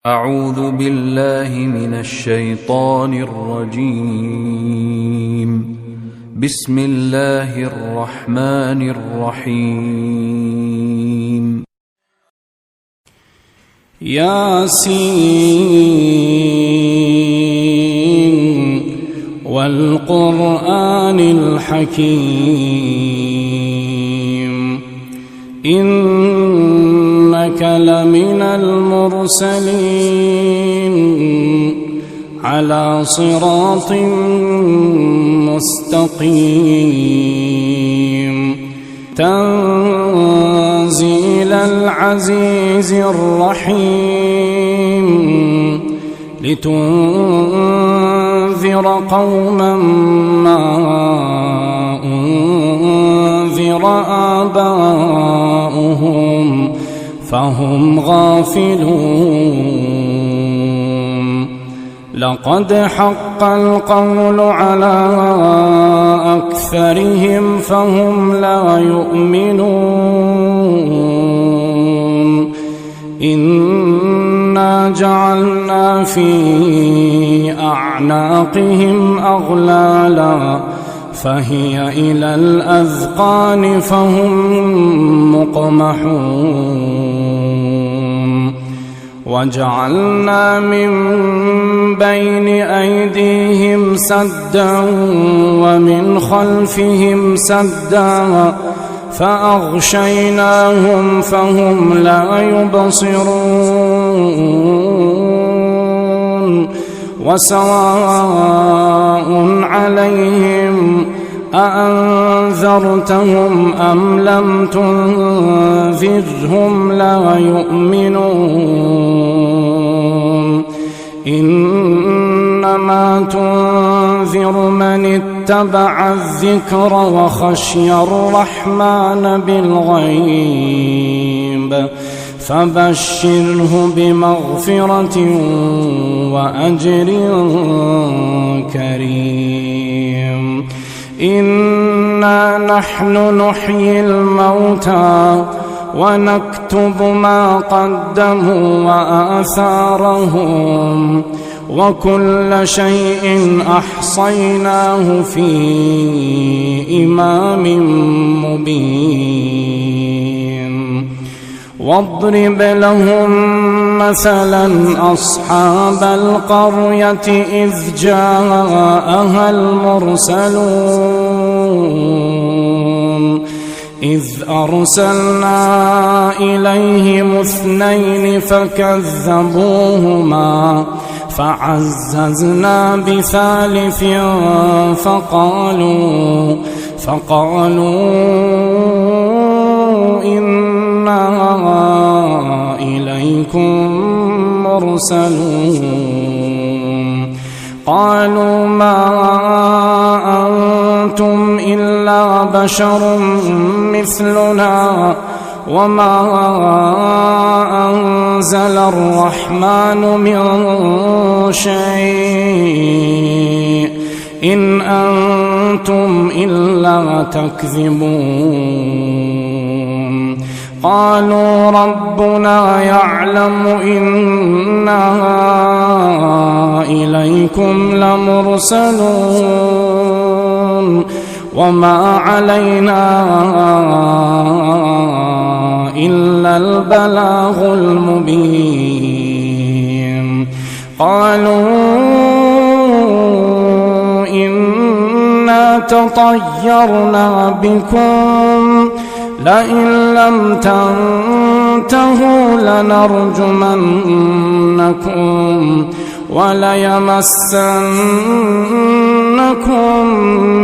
أعوذ بالله من الشيطان الرجيم. بسم الله الرحمن الرحيم. ياسين والقرآن الحكيم إنك لمن المرسلين على صراط مستقيم تنزيل العزيز الرحيم لتنذر قوما ما أنذر آباؤهم فهم غافلون. لقد حق القول على أكثرهم فهم لا يؤمنون. إنا جعلنا في أعناقهم أغلالا فهي إلى الأذقان فهم مقمحون. وجعلنا من بين أيديهم سدا ومن خلفهم سدا فأغشيناهم فهم لا يبصرون. وسواء عليهم أأنذرتهم أم لم تنذرهم لا يؤمنون. إنما تنذر من اتبع الذكر وخشي الرحمن بالغيب فبشره بمغفرة وأجر كريم. إنا نحن نحيي الموتى ونكتب ما قدموا وآثارهم وكل شيء أحصيناه في إمام مبين. واضرب لهم مثلا أصحاب القرية إذ جاءها المرسلون إذ أرسلنا إليهم 2 فكذبوهما فعززنا بثالث فقالوا إنا إليكم مرسلون. قالوا ما أنتم إلا بشر مثلنا وما أنزل الرحمن من شيء إن أنتم إلا تكذبون. قالوا ربنا يعلم إنا إليكم لمرسلون وما علينا إلا البلاغ المبين. قالوا إنا تطيرنا بكم لئن لم تنتهوا لنرجمنكم وليمسنكم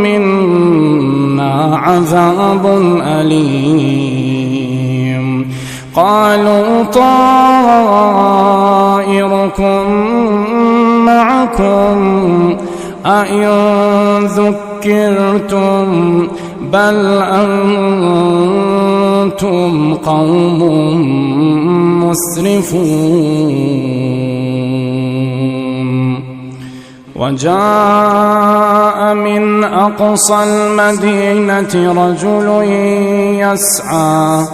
منا عذاب أليم. قالوا طائركم معكم أئن ذكرتم بل أنتم قوم مسرفون. وجاء من أقصى المدينة رجل يسعى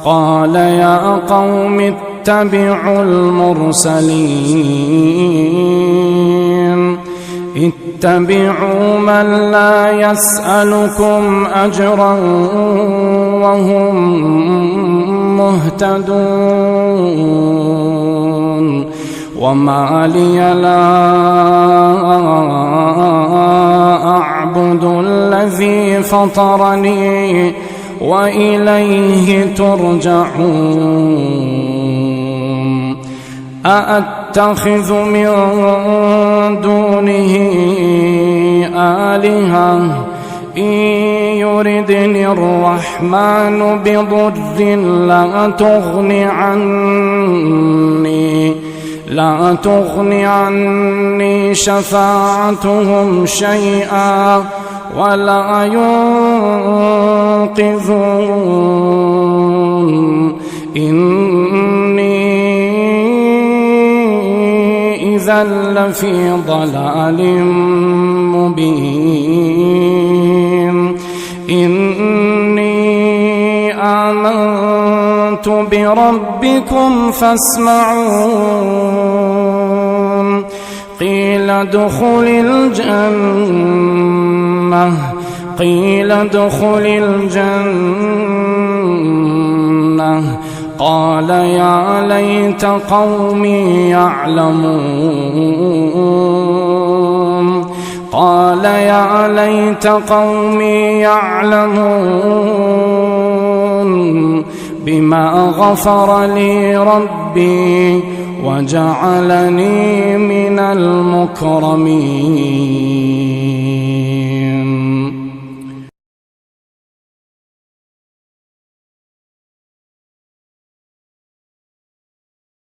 قال يا قوم اتبعوا المرسلين اتبعوا من لا يسألكم أجرا وهم مهتدون وما لي لا أعبد الذي فطرني وإليه ترجعون أأتخذ من دونه آلهة إن يردني الرحمن بضر لا تغني عني شفاعتهم شيئا ولا ينقذون إني إذا لفي ضلال مبين إني آمنت بربكم فاسمعون قيل ادخل الجنة قال يا ليت قومي يعلمون بما غفر لي ربي وجعلني من المكرمين.